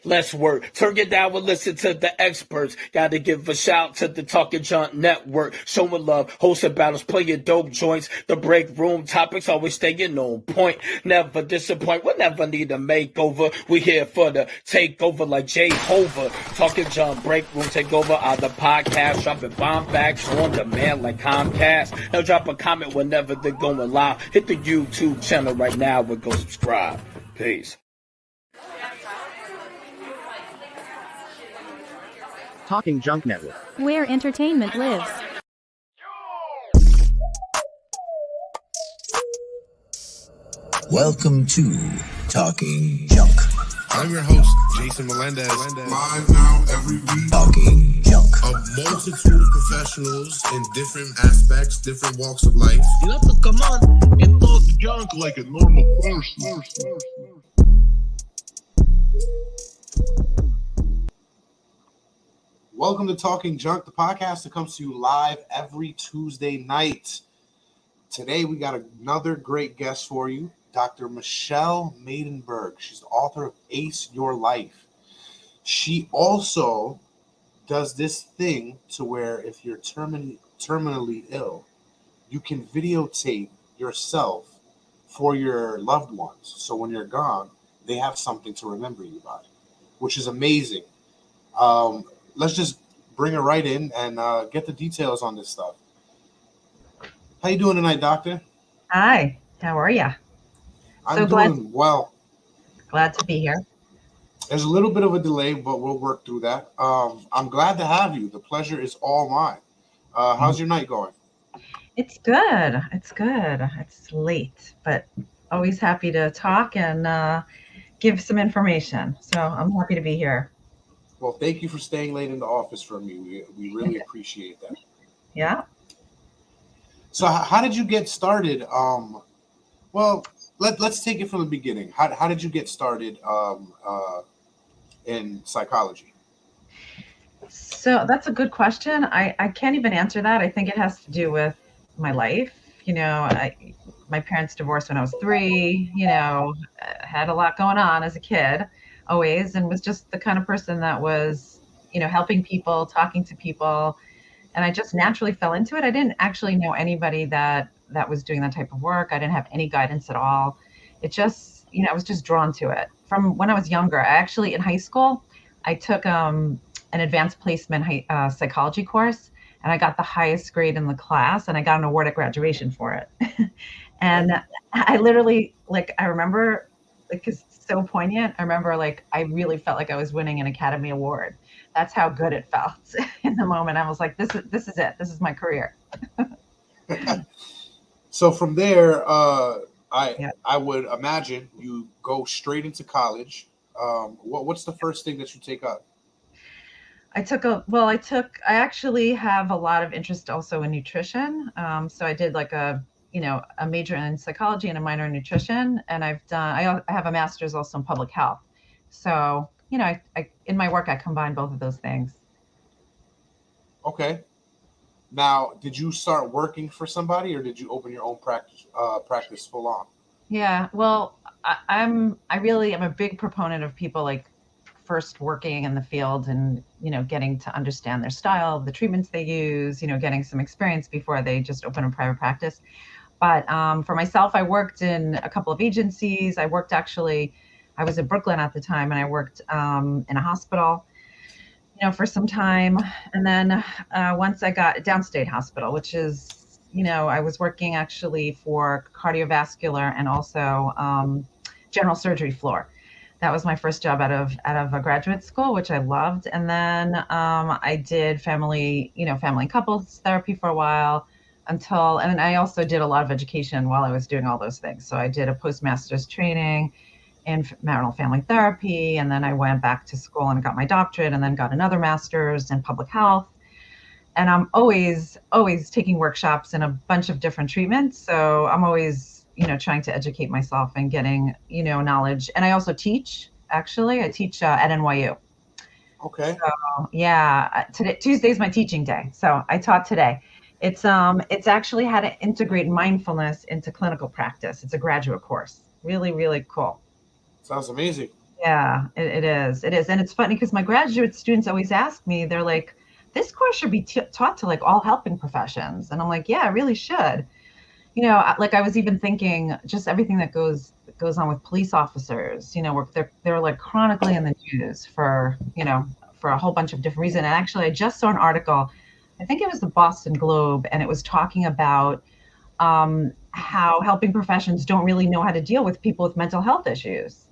Let's work. Turn it down and listen to the experts. Gotta give a shout to the Talking Junk Network. Showing love, hosting battles, playing dope joints. The break room topics always staying on point. Never disappoint. We'll never need a makeover. We here for the takeover like Jehovah. Talking Junk break room takeover on the podcast. Dropping bomb facts on demand like Comcast. Now drop a comment whenever they're going live. Hit the YouTube channel right now and go subscribe. Peace. Talking Junk Network, where entertainment lives. Welcome to Talking Junk. I'm your host, Jason Melendez. Live now every week. Talking Junk. A multitude of professionals in different aspects, different walks of life. You have to come on and talk junk like a normal person. Welcome to Talking Junk, the podcast that comes to you live every Tuesday night. Today we got another great guest for you, Dr. Michelle Maidenberg. She's the author of Ace Your Life. She also does this thing to where if you're terminally ill, you can videotape yourself for your loved ones. So when you're gone, they have something to remember you by, which is amazing. Let's just bring her right in and get the details on this stuff. How you doing tonight, doctor? Hi, how are you? I'm doing well. Glad to be here. There's a little bit of a delay, but we'll work through that. I'm glad to have you. The pleasure is all mine. How's your night going? It's good. It's late, but always happy to talk and give some information. So I'm happy to be here. Well, thank you for staying late in the office for me. We really appreciate that. Yeah. So how did you get started? Well, let's take it from the beginning. How did you get started in psychology? So that's a good question. I can't even answer that. I think it has to do with my life. You know, my parents divorced when I was 3, had a lot going on as a kid always, and was just the kind of person that was, helping people, talking to people. And I just naturally fell into it. I didn't actually know anybody that was doing that type of work. I didn't have any guidance at all. It just, I was just drawn to it. From when I was younger, in high school, I took an advanced placement psychology course, and I got the highest grade in the class, and I got an award at graduation for it. And I literally, I remember, because it's so poignant, I remember, I really felt like I was winning an Academy Award. That's how good it felt in the moment. I was like, this is it. This is my career. So from there, I would imagine you go straight into college. What's the first thing that you take up? I actually have a lot of interest also in nutrition. So I did a major in psychology and a minor in nutrition. And I have a master's also in public health. So, I in my work, I combine both of those things. Okay. Now, did you start working for somebody, or did you open your own practice full on? Yeah, well, I really am a big proponent of people first working in the field and, getting to understand their style, the treatments they use, getting some experience before they just open a private practice. But for myself, I worked in a couple of agencies. I was in Brooklyn at the time, and I worked in a hospital, for some time. And then once I got downstate hospital, which is, I was working actually for cardiovascular and also general surgery floor. That was my first job out of a graduate school, which I loved. And then I did family and couples therapy for a while and I also did a lot of education while I was doing all those things. So I did a postmaster's training in marital family therapy. And then I went back to school and got my doctorate, and then got another master's in public health. And I'm always taking workshops in a bunch of different treatments. So I'm always, trying to educate myself and getting, knowledge. And I also teach, actually. I teach at NYU. Okay. So, yeah, Tuesday's my teaching day. So I taught today. It's actually how to integrate mindfulness into clinical practice. It's a graduate course. Really, really cool. Sounds amazing. Yeah, it is. It is. And it's funny because my graduate students always ask me, they're like, this course should be taught to like all helping professions. And I'm like, yeah, it really should. Like I was even thinking just everything that goes on with police officers, where they're like chronically in the news for a whole bunch of different reasons. And actually, I just saw an article, I think it was the Boston Globe, and it was talking about how helping professions don't really know how to deal with people with mental health issues.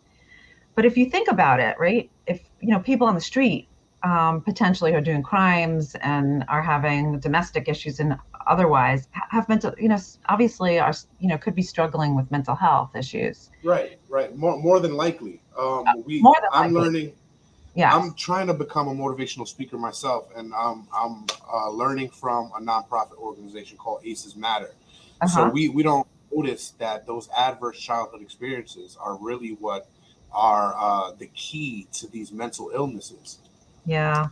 But if you think about it, right, if people on the street potentially are doing crimes and are having domestic issues and otherwise have mental, obviously are, could be struggling with mental health issues. Right. More than likely. I'm learning. Yeah. I'm trying to become a motivational speaker myself, and I'm learning from a nonprofit organization called Aces Matter. So we don't notice that those adverse childhood experiences are really what are the key to these mental illnesses. Yeah.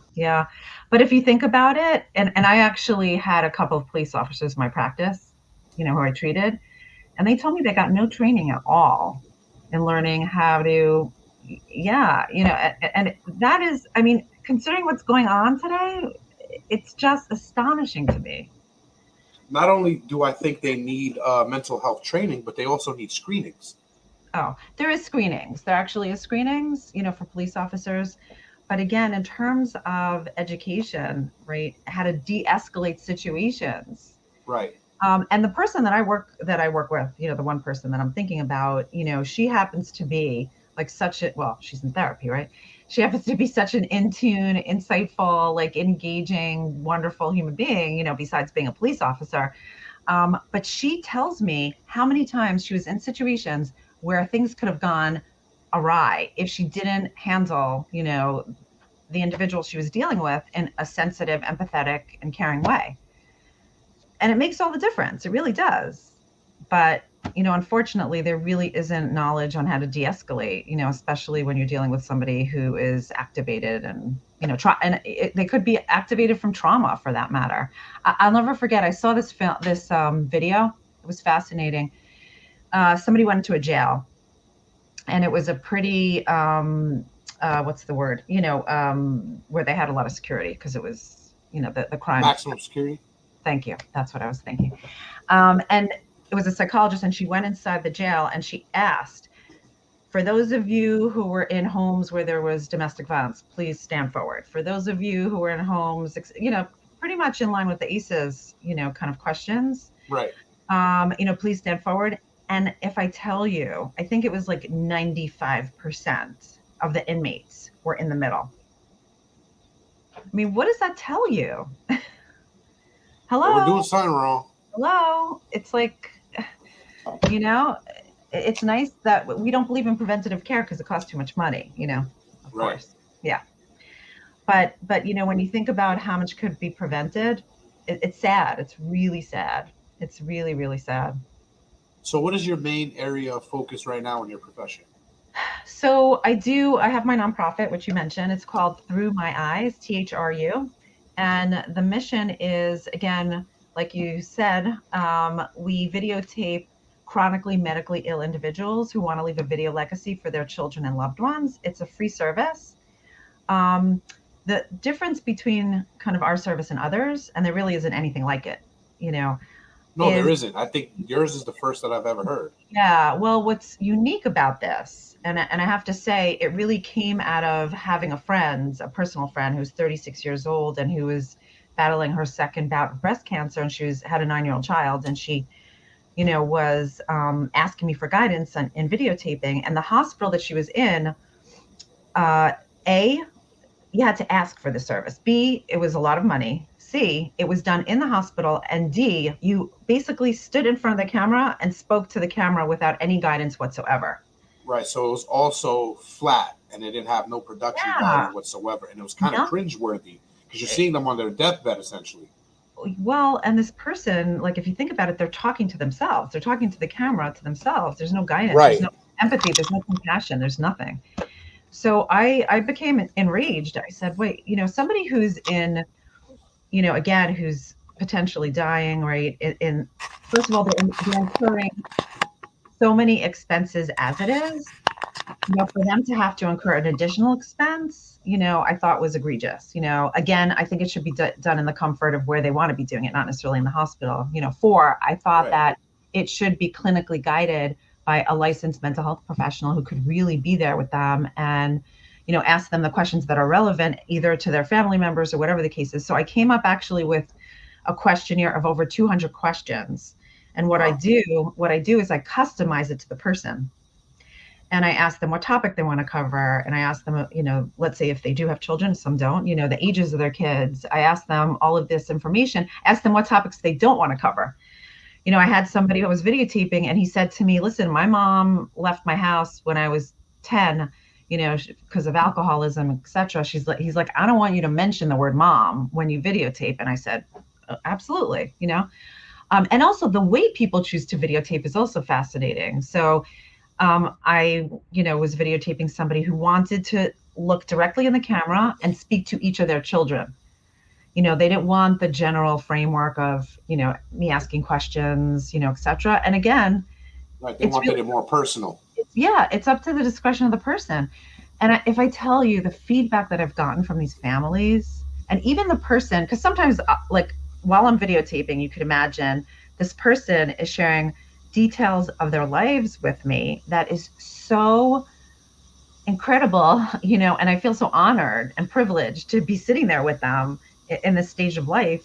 But if you think about it, and I actually had a couple of police officers in my practice, who I treated, and they told me they got no training at all in learning how to, and that is, I mean, considering what's going on today, it's just astonishing to me. Not only do I think they need mental health training, but they also need screenings. Oh, there is screenings. There actually is screenings, for police officers. But again, in terms of education, right, how to de-escalate situations. Right. And the person that I work with, the one person that I'm thinking about, she happens to be like she's in therapy, right? She happens to be such an in tune, insightful, like engaging, wonderful human being, besides being a police officer. But she tells me how many times she was in situations where things could have gone awry if she didn't handle, the individual she was dealing with in a sensitive, empathetic, and caring way. And it makes all the difference. It really does. But, unfortunately, there really isn't knowledge on how to de-escalate, especially when you're dealing with somebody who is activated and, they could be activated from trauma for that matter. I'll never forget. I saw this video. It was fascinating. Somebody went into a jail, and it was a pretty, what's the word? Where they had a lot of security because it was, the crime. Maximum security. Thank you. That's what I was thinking. And it was a psychologist, and she went inside the jail and she asked, for those of you who were in homes where there was domestic violence, please stand forward. For those of you who were in homes, pretty much in line with the ACEs, kind of questions. Right. Please stand forward. And if I tell you, I think it was like 95% of the inmates were in the middle. I mean, what does that tell you? Hello? We're doing something wrong. Hello? It's like, it's nice that we don't believe in preventative care because it costs too much money, of course. Yeah. But when you think about how much could be prevented, it's sad. It's really sad. It's really, really sad. So what is your main area of focus right now in your profession? So I have my nonprofit, which you mentioned. It's called Through My Eyes, THRU. And the mission is, again, like you said, we videotape chronically medically ill individuals who want to leave a video legacy for their children and loved ones. It's a free service. The difference between kind of our service and others, and there really isn't anything like it, No, there isn't. I think yours is the first that I've ever heard. Yeah. Well, what's unique about this, and I have to say, it really came out of having a personal friend who's 36 years old and who was battling her second bout of breast cancer, and she had a 9-year-old child, and she, was asking me for guidance in videotaping. And the hospital that she was in, A, you had to ask for the service. B, it was a lot of money. C, it was done in the hospital. And D, you basically stood in front of the camera and spoke to the camera without any guidance whatsoever. Right. So it was also flat and it didn't have no production value whatsoever. And it was kind of cringeworthy because you're seeing them on their deathbed, essentially. Well, and this person, like, if you think about it, they're talking to themselves. They're talking to the camera to themselves. There's no guidance. Right. There's no empathy. There's no compassion. There's nothing. So I became enraged. I said, wait, somebody who's in, again, who's potentially dying, right? First of all, they're incurring so many expenses as it is. For them to have to incur an additional expense, I thought was egregious. Again, I think it should be done in the comfort of where they want to be doing it, not necessarily in the hospital. Four, I thought Right. that it should be clinically guided by a licensed mental health professional who could really be there with them and, ask them the questions that are relevant either to their family members or whatever the case is. So I came up actually with a questionnaire of over 200 questions. And what I do is I customize it to the person. And I ask them what topic they want to cover. And I ask them, let's say if they do have children, some don't, the ages of their kids. I ask them all of this information, ask them what topics they don't want to cover. I had somebody who was videotaping and he said to me, listen, my mom left my house when I was 10, because of alcoholism, etc. He's like, I don't want you to mention the word mom when you videotape. And I said, absolutely, and also the way people choose to videotape is also fascinating. So I, was videotaping somebody who wanted to look directly in the camera and speak to each of their children. They didn't want the general framework of, me asking questions, et cetera. And again, Right. They wanted it more personal. It's up to the discretion of the person. And if I tell you the feedback that I've gotten from these families and even the person, because sometimes like while I'm videotaping, you could imagine this person is sharing details of their lives with me that is so incredible, and I feel so honored and privileged to be sitting there with them in this stage of life.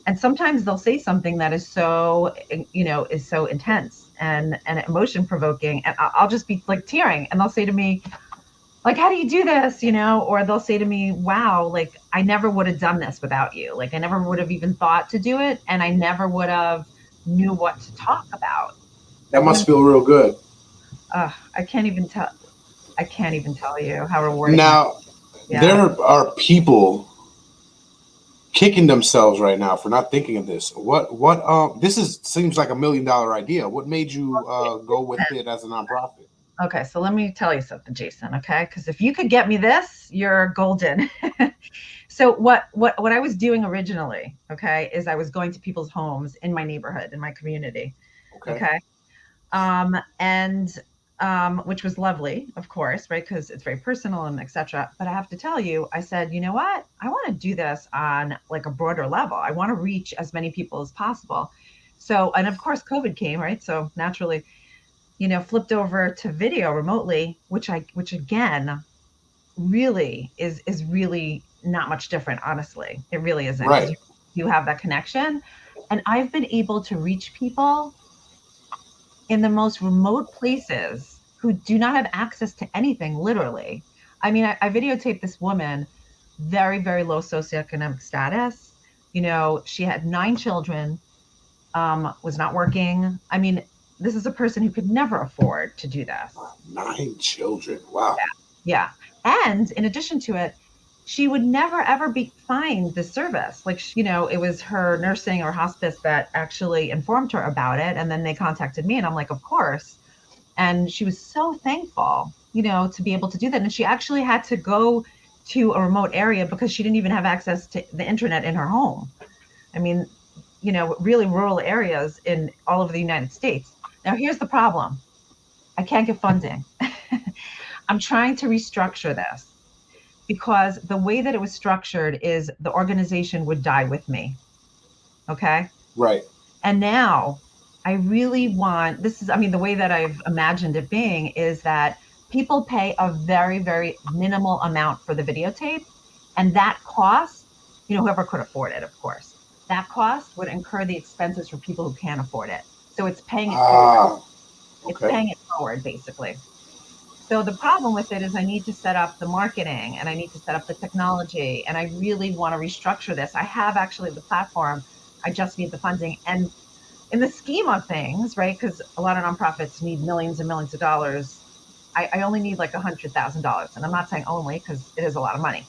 And sometimes they'll say something that is so, is so intense and emotion provoking. And I'll just be like tearing and they'll say to me, like, how do you do this? Or they'll say to me, wow, like I never would have done this without you. Like I never would have even thought to do it. And I never would have knew what to talk about. That must feel real good. I can't even tell you how rewarding. Now, there are people kicking themselves right now for not thinking of this. Seems like $1 million idea. What made you go with it as a nonprofit? Okay, so let me tell you something, Jason. Okay, because if you could get me this, you're golden. So what I was doing originally, okay, is I was going to people's homes in my neighborhood, in my community. Okay. Which was lovely, of course, right? Because it's very personal and etc. But I have to tell you, I said, you know what? I want to do this on like a broader level. I want to reach as many people as possible. So, and of course, COVID came, right? So naturally, flipped over to video remotely, which again, really is really not much different. Honestly, it really isn't. Right. You have that connection, and I've been able to reach people in the most remote places who do not have access to anything, literally. I mean, I videotaped this woman, very, very low socioeconomic status. She had 9 children, was not working. I mean, this is a person who could never afford to do this. 9 children. Wow. Yeah. And in addition to it, she would never, ever find the service. Like, it was her nursing or hospice that actually informed her about it. And then they contacted me and I'm like, of course. And she was so thankful, to be able to do that. And she actually had to go to a remote area because she didn't even have access to the internet in her home. I mean, really rural areas in all over the United States. Now, here's the problem. I can't get funding. I'm trying to restructure this because the way that it was structured is the organization would die with me. Okay? Right. And now I really want, the way that I've imagined it being is that people pay a very, very minimal amount for the videotape. And that cost, whoever could afford it, of course, that cost would incur the expenses for people who can't afford it. So it's paying it forward. Okay. It's paying it forward, basically. So the problem with it is I need to set up the marketing and I need to set up the technology and I really want to restructure this. I have actually the platform. I just need the funding. And in the scheme of things, right, because a lot of nonprofits need millions and millions of dollars, I only need like $100,000. And I'm not saying only because it is a lot of money.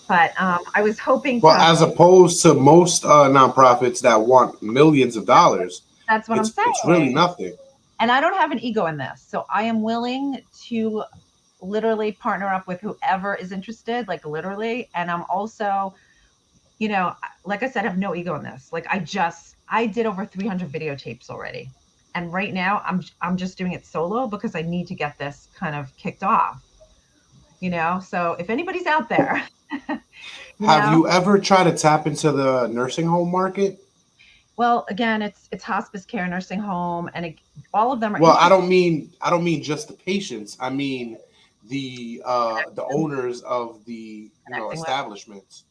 But I was hoping as opposed to most nonprofits that want millions of dollars, that's what I'm saying. It's really nothing. And I don't have an ego in this. So I am willing to literally partner up with whoever is interested, like literally. And I'm also, like I said, I have no ego in this. Like I did over 300 videotapes already. And right now I'm just doing it solo because I need to get this kind of kicked off, So if anybody's out there, Have you ever tried to tap into the nursing home market? Well, again, it's hospice care, nursing home, and all of them are. Well, I don't mean just the patients. I mean the owners of the establishments.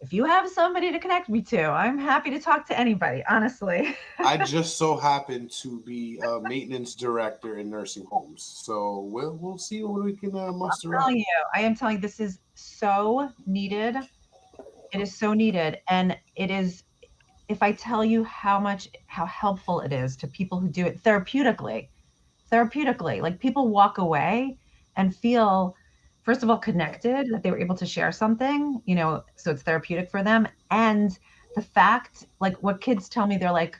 If you have somebody to connect me to, I'm happy to talk to anybody, honestly. I just so happen to be a maintenance director in nursing homes, so we'll see what we can muster up. I am telling you, this is so needed. It is so needed, and it is. If I tell you how helpful it is to people who do it therapeutically, like people walk away and feel, first of all, connected, that they were able to share something, so it's therapeutic for them. And the fact, like what kids tell me, they're like,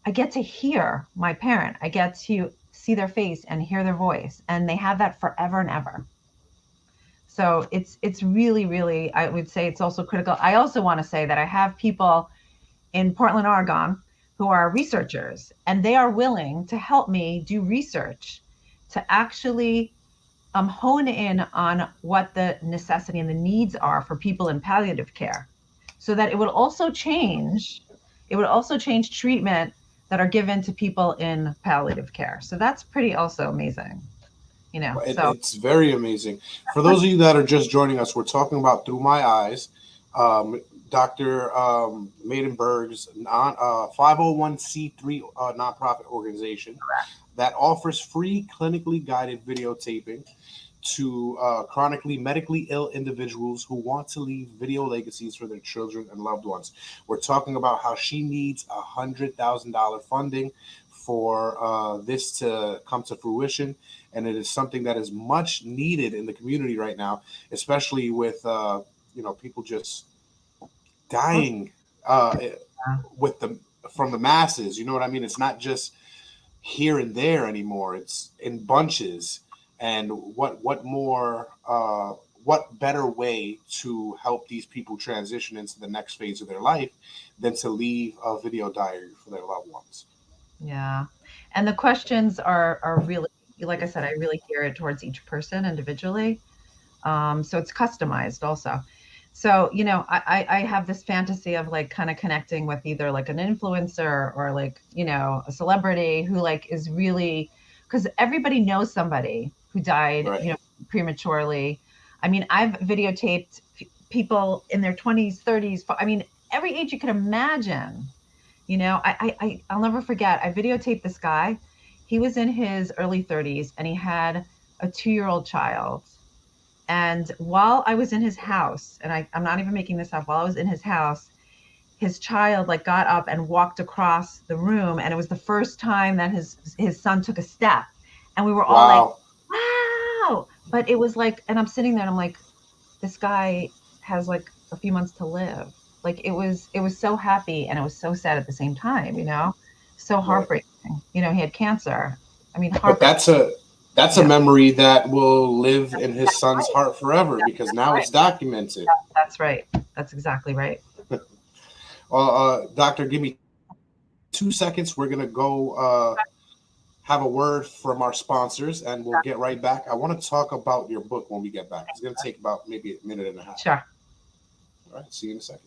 I get to hear my parent, I get to see their face and hear their voice, and they have that forever and ever. So it's really, really, I would say it's also critical. I also want to say that I have people in Portland, Oregon, who are researchers, and they are willing to help me do research to actually hone in on what the necessity and the needs are for people in palliative care, so that it would also change treatment that are given to people in palliative care. So that's pretty also amazing. It's very amazing. For those of you that are just joining us, we're talking about Through My Eyes, Dr. Maidenberg's 501c3 nonprofit organization that offers free clinically guided videotaping to chronically medically ill individuals who want to leave video legacies for their children and loved ones. We're talking about how she needs $100,000 funding for this to come to fruition, and it is something that is much needed in the community right now, especially with people just dying from the masses. You know what I mean? It's not just here and there anymore. It's in bunches. And what better way to help these people transition into the next phase of their life than to leave a video diary for their loved ones? Yeah. And the questions are really, like I said, I really gear it towards each person individually. So it's customized also. So, I have this fantasy of like kind of connecting with either like an influencer or like, a celebrity who like is really, because everybody knows somebody who died, right, prematurely. I mean, I've videotaped people in their 20s, 30s. I mean, every age you can imagine. I'll never forget. I videotaped this guy. He was in his early 30s and he had a 2-year-old child. And while I was in his house, and I'm not even making this up, while I was in his house, his child like got up and walked across the room, and it was the first time that his son took a step, and we were all like, wow. But it was like, and I'm sitting there and I'm like, this guy has like a few months to live. Like it was so happy and it was so sad at the same time, so heartbreaking. He had cancer. I mean, but that's a memory that will live in his son's heart forever, because now it's documented. That's right. That's exactly right. Doctor, give me 2 seconds. We're going to go have a word from our sponsors, and we'll get right back. I want to talk about your book when we get back. It's going to take about maybe a minute and a half. Sure. All right. See you in a second.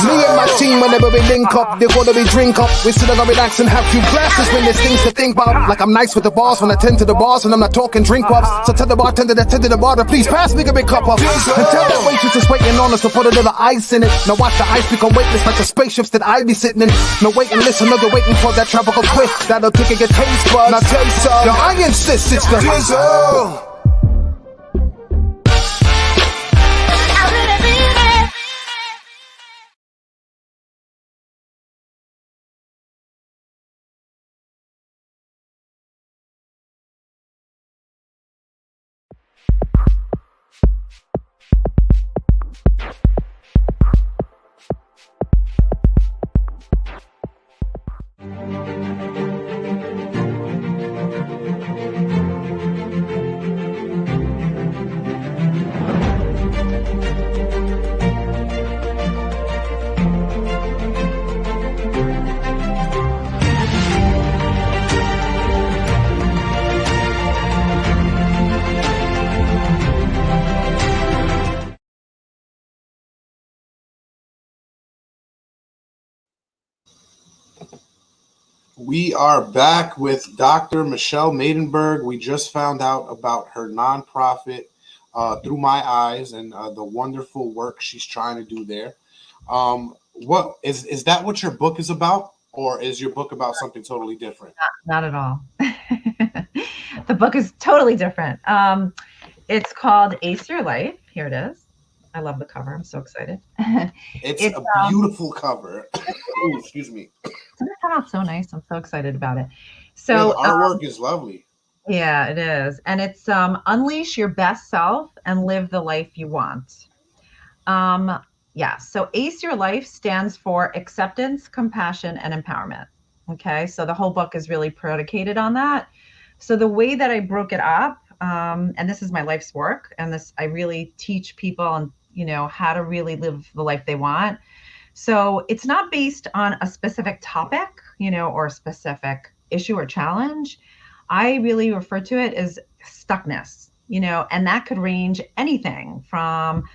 Me and my team, whenever we link up, they gotta be drink up. We still gonna relax and have few glasses when there's things to think about. Like I'm nice with the boss when I tend to the bars, and I'm not talking drink ups. So tell the bartender that tend to the bar to please pass me a big cup up. And tell that waitress that's waiting on us to put a little ice in it. Now watch the ice become weightless like the spaceships that I be sitting in. No wait and listen, no they're waiting for that tropical twist that'll tickle your taste buds. Now taste some. Yo, I insist it's the drizzle. We are back with Dr. Michelle Maidenberg. We just found out about her nonprofit, Through My Eyes, and the wonderful work she's trying to do there. What is that what your book is about, or is your book about something totally different? Not at all. The book is totally different. It's called Ace Your Life. Here it is. I love the cover. I'm so excited. It's a beautiful cover. Oh, excuse me. It's gonna come out so nice. I'm so excited about it. Yeah, So the artwork is lovely. yeah, it is. And it's unleash your best self and live the life you want. Yeah, so ACE Your Life stands for acceptance, compassion, and empowerment. Okay, so the whole book is really predicated on that. So the way that I broke it up, and this is my life's work, and this I really teach people on, how to really live the life they want. So it's not based on a specific topic, or a specific issue or challenge. I really refer to it as stuckness, and that could range anything from,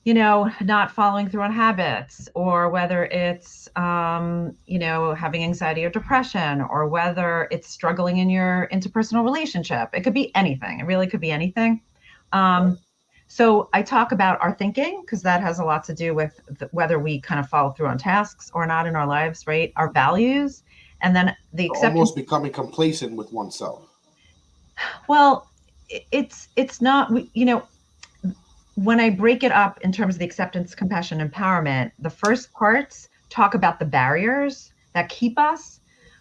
not following through on habits, or whether it's, having anxiety or depression, or whether it's struggling in your interpersonal relationship. It could be anything. It really could be anything. So I talk about our thinking, because that has a lot to do with whether we kind of follow through on tasks or not in our lives, right? Our values, and then the acceptance. Almost becoming complacent with oneself. Well, it's not, when I break it up in terms of the acceptance, compassion, empowerment, the first parts talk about the barriers that keep us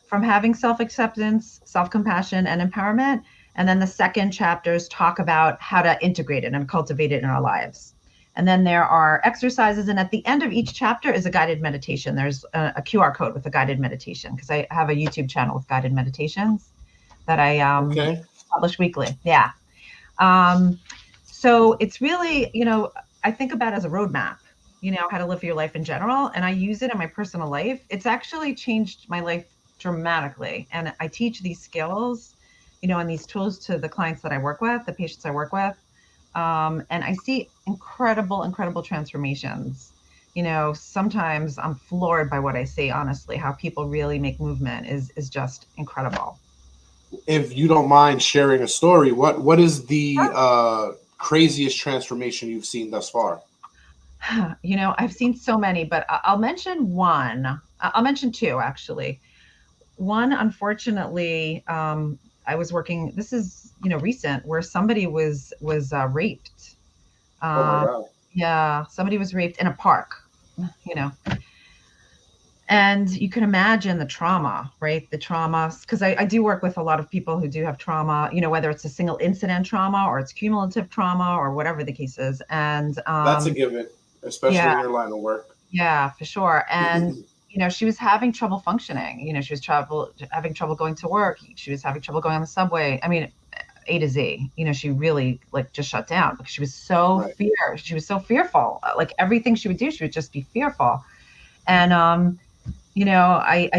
from having self-acceptance, self-compassion, and empowerment. And then the second chapters talk about how to integrate it and cultivate it in our lives. And then there are exercises. And at the end of each chapter is a guided meditation. There's a QR code with a guided meditation, because I have a YouTube channel with guided meditations that I publish weekly. Yeah. So it's really, I think about it as a roadmap, how to live your life in general. And I use it in my personal life. It's actually changed my life dramatically. And I teach these skills, and these tools to the clients that I work with, the patients I work with. And I see incredible transformations. Sometimes I'm floored by what I see, honestly. How people really make movement is just incredible. If you don't mind sharing a story, what is the craziest transformation you've seen thus far? I've seen so many, but I'll mention one. I'll mention two, actually. One, unfortunately, I was working, this is, recent, where somebody was raped. Oh my God. Yeah, somebody was raped in a park, and you can imagine the trauma, right? The trauma, because I do work with a lot of people who do have trauma, whether it's a single incident trauma or it's cumulative trauma or whatever the case is. And that's a given, especially in your line of work. Yeah, for sure. And she was having trouble functioning. She was having trouble going to work. She was having trouble going on the subway. I mean, A to Z. She really just shut down because she was so She was so fearful. Like everything she would do, she would just be fearful. And I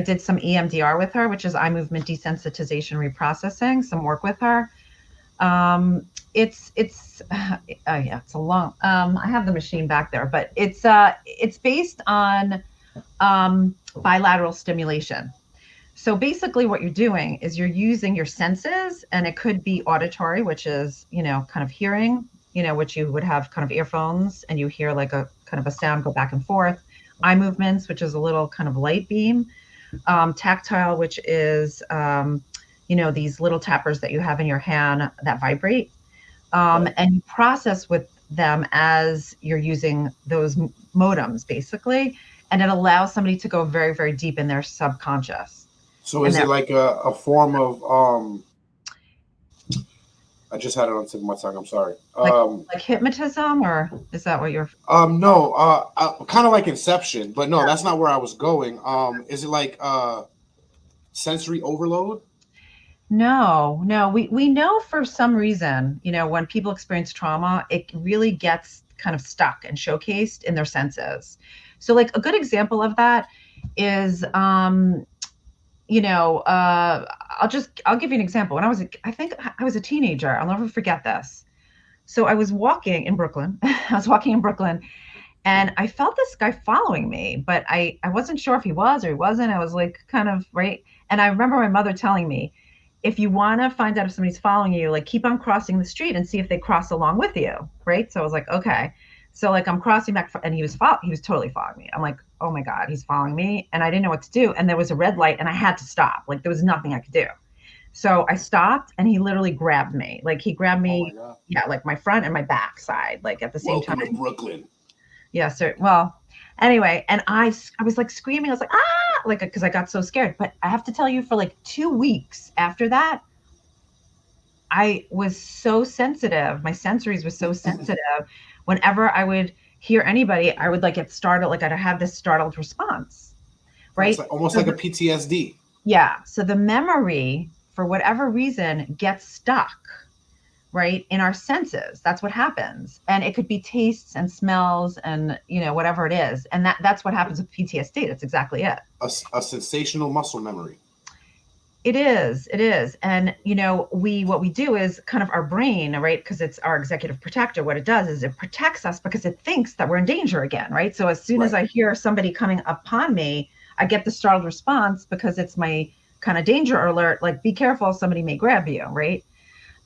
did some EMDR with her, which is eye movement desensitization reprocessing. Some work with her. It's a long. I have the machine back there, but it's based on bilateral stimulation. So basically what you're doing is you're using your senses, and it could be auditory, which is, kind of hearing, which you would have kind of earphones and you hear like a kind of a sound go back and forth. Eye movements, which is a little kind of light beam. Tactile, which is, these little tappers that you have in your hand that vibrate. And you process with them as you're using those modems, basically. And it allows somebody to go very, very deep in their subconscious. So is it like a form of, I just had it on the tip of my tongue, I'm sorry. Like hypnotism, or is that what you're? No, kind of like Inception, but no, that's not where I was going. Is it like sensory overload? No, we know for some reason, when people experience trauma, it really gets kind of stuck and showcased in their senses. So like a good example of that is, I'll give you an example. When I think I was a teenager, I'll never forget this. So I was walking in Brooklyn. And I felt this guy following me, but I wasn't sure if he was or he wasn't. I was like kind of right. And I remember my mother telling me, if you want to find out if somebody's following you, like keep on crossing the street and see if they cross along with you, right? So I was like, okay. So like I'm crossing back, and he was totally following me. I'm like, oh my God, he's following me, and I didn't know what to do. And there was a red light, and I had to stop. Like there was nothing I could do. So I stopped, and he literally grabbed me. Like he grabbed me, yeah, like my front and my back side, like at the same Welcome time. to Brooklyn. Yeah, sir. Well, anyway, and I was like screaming. I was like, ah, like because I got so scared. But I have to tell you, for like 2 weeks after that, I was so sensitive. My sensories were so sensitive. Whenever I would hear anybody, I would like get startled. Like I'd have this startled response, right? Almost like a PTSD. Yeah. So the memory, for whatever reason, gets stuck, right, in our senses. That's what happens. And it could be tastes and smells and, whatever it is. And that's what happens with PTSD. That's exactly it. A sensational muscle memory. It is. And, what we do is kind of our brain, right, because it's our executive protector. What it does is it protects us because it thinks that we're in danger again, right? So as soon as I hear somebody coming upon me, I get the startled response because it's my kind of danger alert, like, be careful, somebody may grab you, right?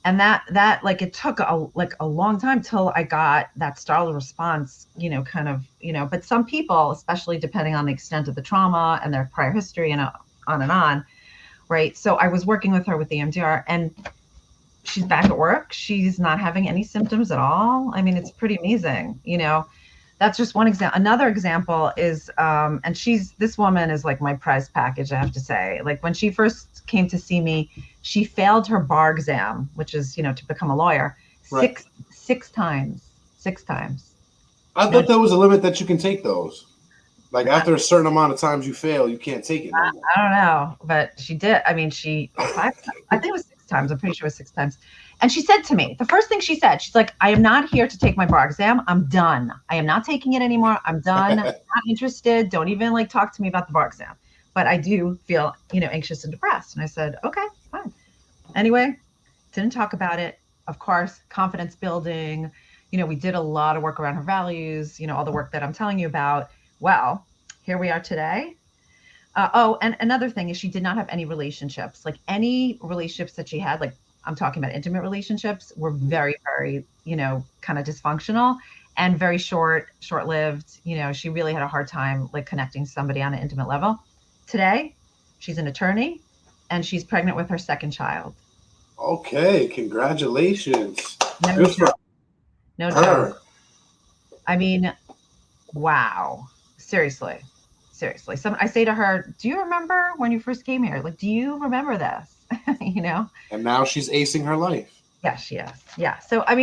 And that like it took a long time till I got that startled response, but some people, especially depending on the extent of the trauma and their prior history and on, right? So I was working with her with the EMDR, and she's back at work. She's not having any symptoms at all. I mean, it's pretty amazing, That's just one example. Another example is, and this woman is like my prize package, I have to say. Like when she first came to see me, she failed her bar exam, which is, to become a lawyer, six times. I thought there was a limit that you can take those. Like after a certain amount of times you fail, you can't take it. I don't know, but she did. I mean, I think it was 6 times. I'm pretty sure it was 6 times. And she said to me, the first thing she said, she's like, I am not here to take my bar exam. I'm done. I am not taking it anymore. I'm done. I'm not interested. Don't even talk to me about the bar exam. But I do feel, anxious and depressed. And I said, okay, fine. Anyway, didn't talk about it. Of course, confidence building. We did a lot of work around her values, all the work that I'm telling you about. Well, here we are today. And another thing is she did not have any relationships. Like any relationships that she had, like I'm talking about intimate relationships, were very, very, kind of dysfunctional and very short-lived. She really had a hard time like connecting to somebody on an intimate level. Today, she's an attorney and she's pregnant with her second child. Okay, congratulations. No joke. I mean, wow. Seriously. I say to her, do you remember when you first came here? Like, do you remember this? And now she's acing her life. Yeah, she is. Yeah. So, I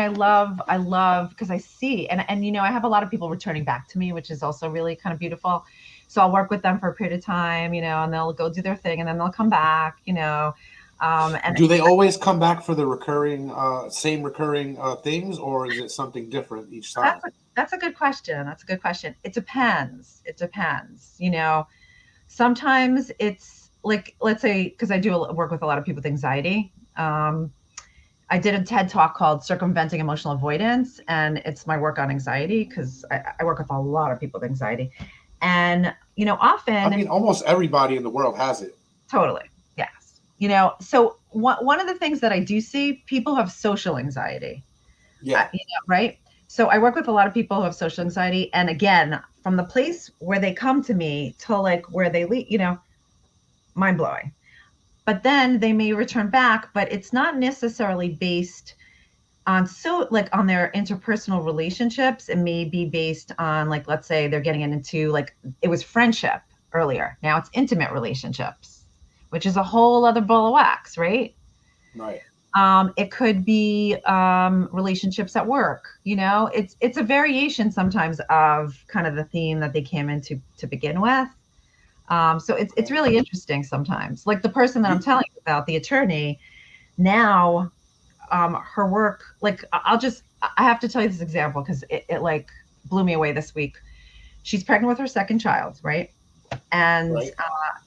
love because I see, and I have a lot of people returning back to me, which is also really kind of beautiful. So I'll work with them for a period of time, and they'll go do their thing and then they'll come back, and do they always come back for the same recurring things, or is it something different each time? That's a good question. It depends. Sometimes it's like, let's say, because I do work with a lot of people with anxiety. I did a TED talk called Circumventing Emotional Avoidance, and it's my work on anxiety because I work with a lot of people with anxiety. And, often... almost everybody in the world has it. Totally. Yes. So one of the things that I do see, people have social anxiety. Yeah. Right? So I work with a lot of people who have social anxiety. And again, from the place where they come to me to like where they leave, mind blowing. But then they may return back, but it's not necessarily based on on their interpersonal relationships. It may be based on like, let's say they're getting into like, it was friendship earlier. Now it's intimate relationships, which is a whole other ball of wax, right? Right. It could be relationships at work. It's a variation sometimes of kind of the theme that they came into to begin with. So it's really interesting sometimes. Like the person that I'm telling you about, the attorney, now her work, like I have to tell you this example because it like blew me away this week. She's pregnant with her second child, right? And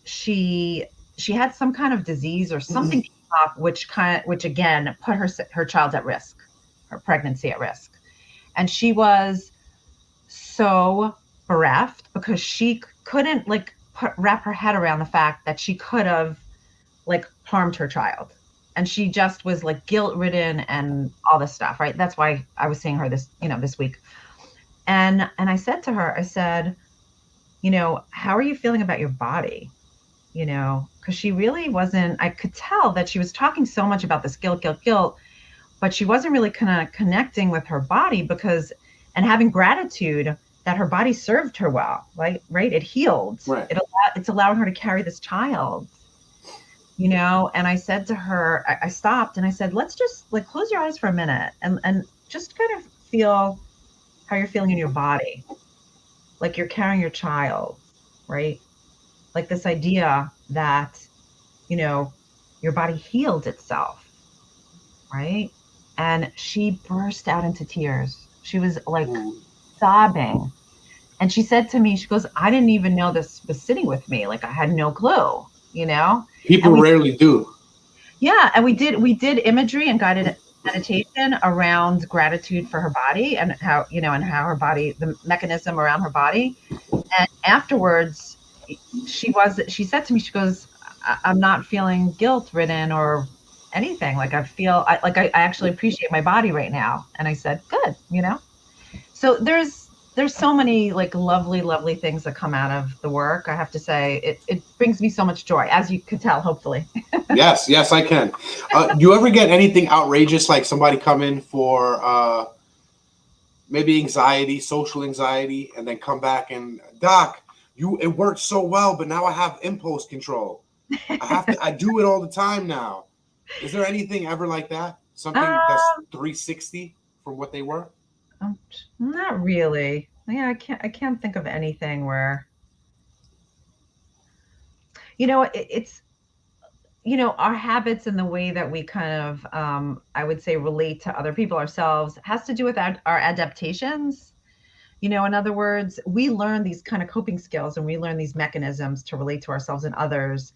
she had some kind of disease or something which again put her child at risk, her pregnancy at risk. And she was so bereft because she couldn't like wrap her head around the fact that she could have like harmed her child. And she just was like guilt ridden and all this stuff, right? That's why I was seeing her this week. And I said to her, I said, how are you feeling about your body? Because she really wasn't, I could tell that she was talking so much about this guilt, but she wasn't really kind of connecting with her body and having gratitude that her body served her well, right? It healed. Right. It's allowing her to carry this child, and I said to her, I stopped and I said, let's just like close your eyes for a minute and just kind of feel how you're feeling in your body. Like you're carrying your child, right? Like this idea that, your body healed itself, right? And she burst out into tears. She was like sobbing. And she said to me, she goes, I didn't even know this was sitting with me. Like I had no clue, People rarely do. Yeah. And we did imagery and guided meditation around gratitude for her body and how, and how her body, the mechanism around her body. And afterwards, she said to me, she goes, I'm not feeling guilt ridden or anything. Like I actually appreciate my body right now. And I said, good, So there's so many like lovely things that come out of the work. I have to say it brings me so much joy, as you could tell, hopefully. Yes, I can. Do you ever get anything outrageous, like somebody come in for maybe anxiety, social anxiety, and then come back and, Doc, it worked so well, but now I have impulse control. I do it all the time now. Is there anything ever like that? Something that's 360 from what they were? Not really. Yeah, I can't think of anything where, it's, our habits and the way that we kind of, I would say, relate to other people, ourselves, has to do with our adaptations. In other words, we learn these kind of coping skills and we learn these mechanisms to relate to ourselves and others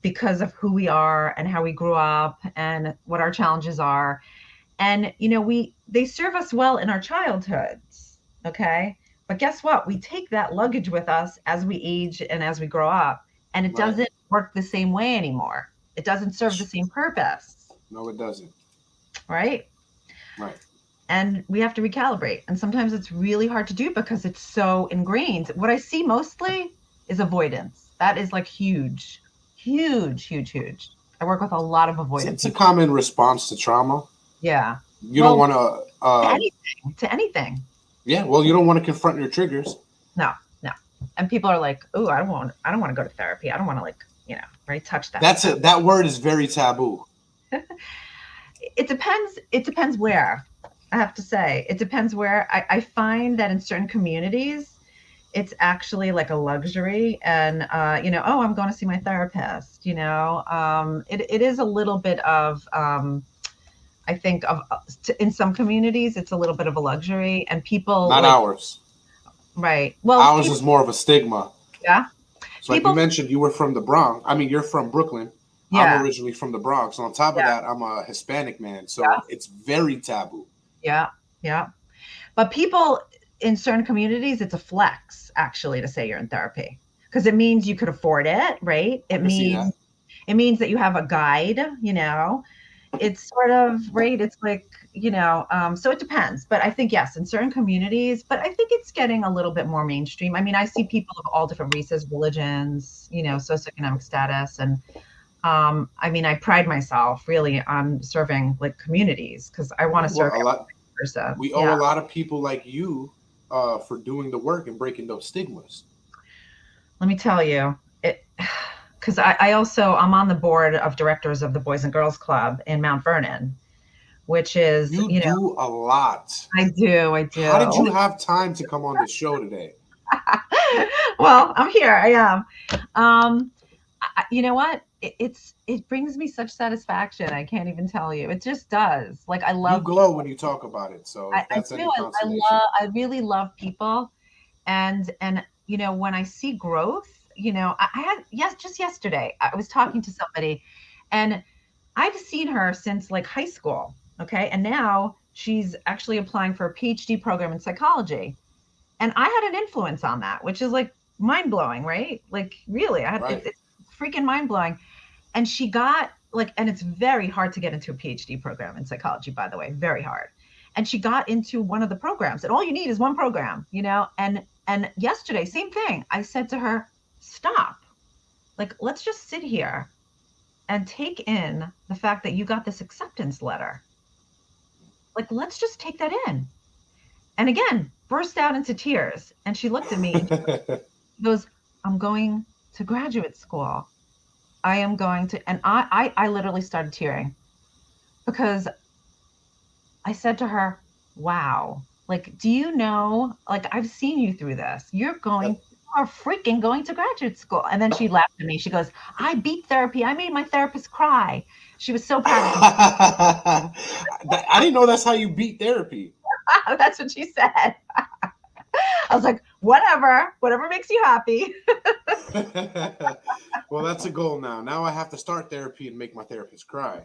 because of who we are and how we grew up and what our challenges are. And, they serve us well in our childhoods. Okay. But guess what? We take that luggage with us as we age and as we grow up, and it doesn't work the same way anymore. It doesn't serve the same purpose. No, it doesn't. Right. And we have to recalibrate. And sometimes it's really hard to do because it's so ingrained. What I see mostly is avoidance. That is like huge. I work with a lot of avoidance. It's a common response to trauma. Yeah. You don't want to anything. Yeah. Well, you don't want to confront your triggers. No. And people are like, oh, I don't want to go to therapy. I don't want to touch that. That's it. That word is very taboo. It depends where. I have to say, it depends where. I find that in certain communities, it's actually like a luxury. And, I'm going to see my therapist, it is a little bit of, I think in some communities, it's a little bit of a luxury, and people. Not ours. Right. Well, ours is more of a stigma. Yeah. So like you mentioned, you were from the Bronx. I mean, you're from Brooklyn. Yeah. I'm originally from the Bronx. And on top of that, I'm a Hispanic man. So it's very taboo. Yeah. But people in certain communities, it's a flex, actually, to say you're in therapy, because it means you could afford it, right? It means that you have a guide, It's sort of, right, it's like, so it depends. But I think, yes, in certain communities, but I think it's getting a little bit more mainstream. I mean, I see people of all different races, religions, socioeconomic status. And I pride myself really on serving like communities, because I want to serve a lot. We owe a lot of people like you for doing the work and breaking those stigmas. Let me tell you, because I'm on the board of directors of the Boys and Girls Club in Mount Vernon, which is, you do a lot. I do. How did you have time to come on the show today? Well, I'm here. I am. You know what? It brings me such satisfaction. I can't even tell you. It just does. Like, I love. You glow when you talk about it. So that's any consolation. I really love people, and when I see growth, I had just yesterday I was talking to somebody, and I've seen her since like high school. Okay, and now she's actually applying for a PhD program in psychology. And I had an influence on that, which is like mind blowing, right? Like really, it's freaking mind blowing. And she got like, and it's very hard to get into a PhD program in psychology, by the way, very hard. And she got into one of the programs, and all you need is one program, you know? And yesterday, same thing. I said to her, stop. Like, let's just sit here and take in the fact that you got this acceptance letter. Like, let's just take that in. And again, burst out into tears. And she looked at me and she goes, I'm going to graduate school. I am going to, and I literally started tearing because I said to her, wow, like, do you know, like, I've seen you through this. You are freaking going to graduate school. And then she laughed at me. She goes, I beat therapy. I made my therapist cry. She was so proud of me. I didn't know that's how you beat therapy. That's what she said. I was like, whatever makes you happy. Well, that's a goal now. Now I have to start therapy and make my therapist cry.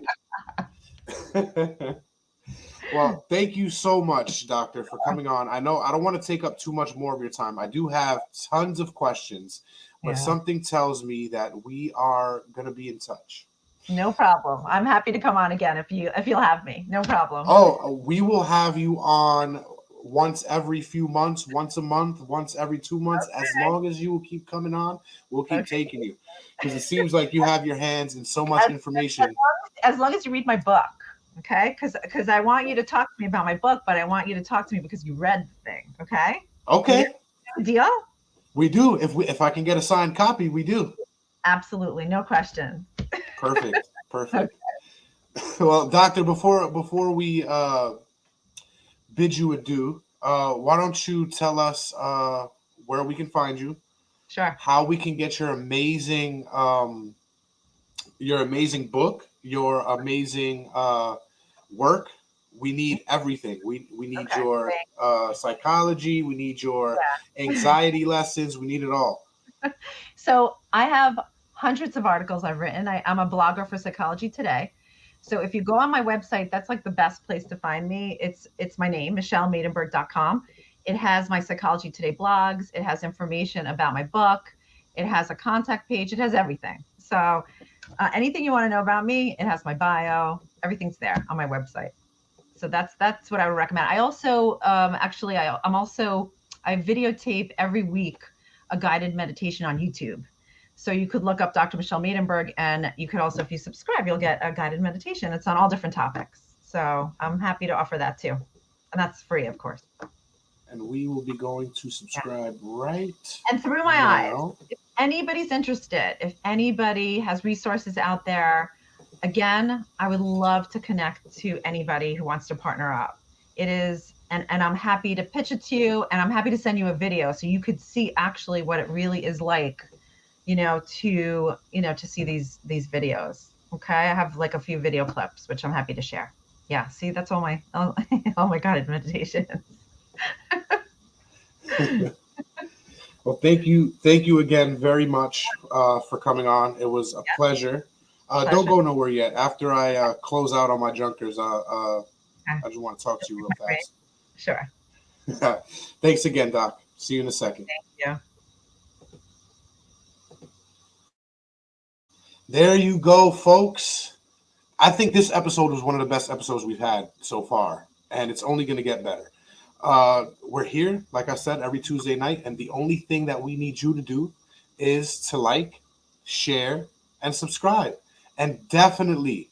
Well, thank you so much, Doctor, for coming on. I know I don't want to take up too much more of your time. I do have tons of questions, but something tells me that we are going to be in touch. No problem. I'm happy to come on again if you'll have me. No problem. Oh, we will have you on once every few months, once a month, once every 2 months. Okay. As long as you will keep coming on, we'll keep taking you. Because it seems like you have your hands in so much information. As long as you read my book, okay? Because I want you to talk to me about my book, but I want you to talk to me because you read the thing, okay? Okay. Deal? We do. If I can get a signed copy, we do. Absolutely, no question. Perfect. Okay. Well, Doctor, before we bid you adieu, why don't you tell us where we can find you? Sure. How we can get your amazing book, your amazing work. We need everything. We need your psychology. We need your anxiety lessons. We need it all. So I have hundreds of articles I've written. I'm a blogger for Psychology Today. So if you go on my website, that's like the best place to find me. It's my name, MichelleMaidenberg.com. It has my Psychology Today blogs. It has information about my book. It has a contact page. It has everything. So anything you want to know about me, it has my bio. Everything's there on my website. So that's what I would recommend. I also I videotape every week a guided meditation on YouTube. So you could look up Dr. Michelle Maidenberg, and you could also, if you subscribe, you'll get a guided meditation. It's on all different topics. So I'm happy to offer that too. And that's free, of course. And we will be going to subscribe right and through my eyes. If anybody's interested, if anybody has resources out there, again, I would love to connect to anybody who wants to partner up. It is, and I'm happy to pitch it to you, and I'm happy to send you a video so you could see actually what it really is like, to see these videos. Okay. I have like a few video clips, which I'm happy to share. Yeah. See, that's all my guided meditations. Well, thank you again very much for coming on. It was a pleasure. Don't go nowhere yet. After I close out on my junkers, I just want to talk to you real fast. Sure. Thanks again, Doc. See you in a second. Thank you. There you go, folks. I think this episode was one of the best episodes we've had so far, and it's only going to get better. We're here, like I said, every Tuesday night, and the only thing that we need you to do is to like, share, and subscribe. And definitely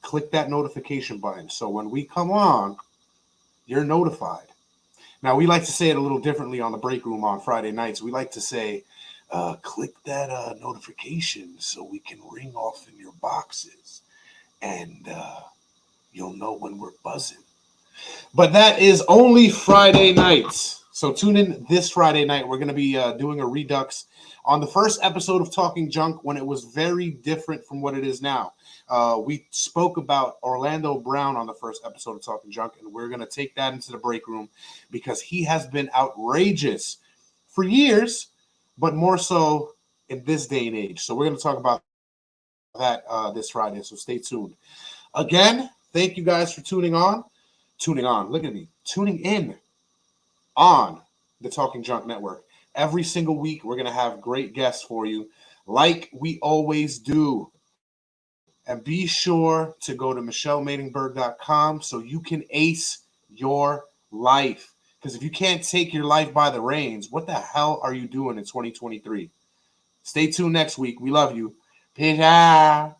click that notification button so when we come on, you're notified. Now, we like to say it a little differently on the break room on Friday nights. We like to say, click that notification so we can ring off in your boxes, and you'll know when we're buzzing. But that is only Friday nights. So tune in this Friday night. We're going to be doing a redux on the first episode of Talking Junk when it was very different from what it is now. We spoke about Orlando Brown on the first episode of Talking Junk, and we're going to take that into the break room because he has been outrageous for years, but more so in this day and age. So we're going to talk about that this Friday, so stay tuned. Again, thank you guys for tuning on. Look at me. Tuning in. on the Talking Junk Network. Every single week, we're going to have great guests for you, like we always do. And be sure to go to michellemaidenberg.com so you can ace your life. Because if you can't take your life by the reins, what the hell are you doing in 2023? Stay tuned next week. We love you. Peace out.